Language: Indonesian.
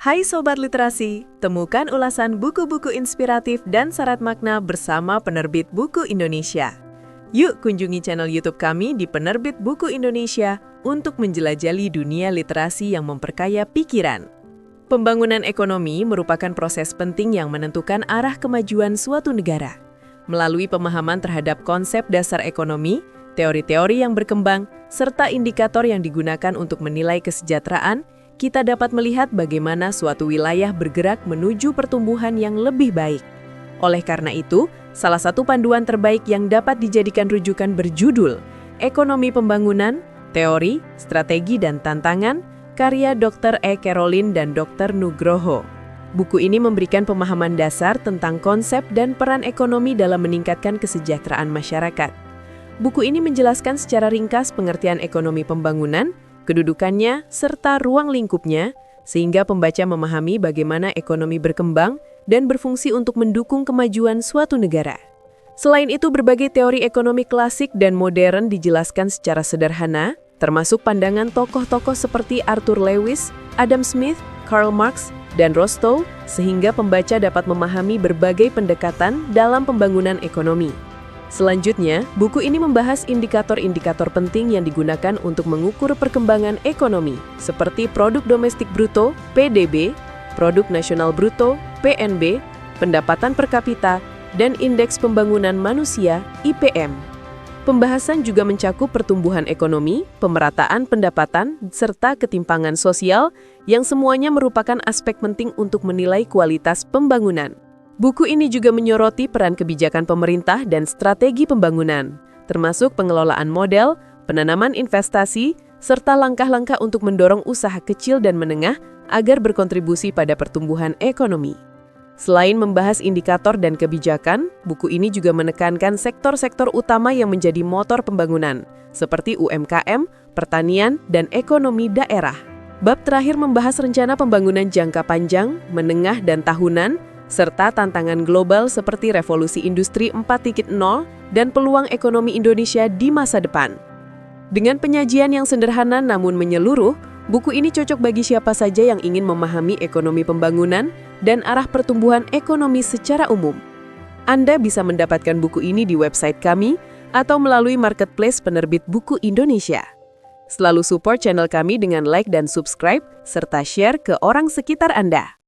Hai Sobat Literasi, temukan ulasan buku-buku inspiratif dan syarat makna bersama Penerbit Buku Indonesia. Yuk kunjungi channel YouTube kami di Penerbit Buku Indonesia untuk menjelajali dunia literasi yang memperkaya pikiran. Pembangunan ekonomi merupakan proses penting yang menentukan arah kemajuan suatu negara. Melalui pemahaman terhadap konsep dasar ekonomi, teori-teori yang berkembang, serta indikator yang digunakan untuk menilai kesejahteraan, kita dapat melihat bagaimana suatu wilayah bergerak menuju pertumbuhan yang lebih baik. Oleh karena itu, salah satu panduan terbaik yang dapat dijadikan rujukan berjudul Ekonomi Pembangunan, Teori, Strategi, dan Tantangan, karya Dr. E. Caroline dan Dr. Nugroho. Buku ini memberikan pemahaman dasar tentang konsep dan peran ekonomi dalam meningkatkan kesejahteraan masyarakat. Buku ini menjelaskan secara ringkas pengertian ekonomi pembangunan, kedudukannya, serta ruang lingkupnya, sehingga pembaca memahami bagaimana ekonomi berkembang dan berfungsi untuk mendukung kemajuan suatu negara. Selain itu, berbagai teori ekonomi klasik dan modern dijelaskan secara sederhana, termasuk pandangan tokoh-tokoh seperti Arthur Lewis, Adam Smith, Karl Marx, dan Rostow, sehingga pembaca dapat memahami berbagai pendekatan dalam pembangunan ekonomi. Selanjutnya, buku ini membahas indikator-indikator penting yang digunakan untuk mengukur perkembangan ekonomi, seperti Produk Domestik Bruto, PDB, Produk Nasional Bruto, PNB, pendapatan per kapita, dan Indeks Pembangunan Manusia, IPM. Pembahasan juga mencakup pertumbuhan ekonomi, pemerataan pendapatan, serta ketimpangan sosial, yang semuanya merupakan aspek penting untuk menilai kualitas pembangunan. Buku ini juga menyoroti peran kebijakan pemerintah dan strategi pembangunan, termasuk pengelolaan modal, penanaman investasi, serta langkah-langkah untuk mendorong usaha kecil dan menengah agar berkontribusi pada pertumbuhan ekonomi. Selain membahas indikator dan kebijakan, buku ini juga menekankan sektor-sektor utama yang menjadi motor pembangunan, seperti UMKM, pertanian, dan ekonomi daerah. Bab terakhir membahas rencana pembangunan jangka panjang, menengah, dan tahunan, serta tantangan global seperti revolusi industri 4.0 dan peluang ekonomi Indonesia di masa depan. Dengan penyajian yang sederhana namun menyeluruh, buku ini cocok bagi siapa saja yang ingin memahami ekonomi pembangunan dan arah pertumbuhan ekonomi secara umum. Anda bisa mendapatkan buku ini di website kami atau melalui marketplace Penerbit Buku Indonesia. Selalu support channel kami dengan like dan subscribe, serta share ke orang sekitar Anda.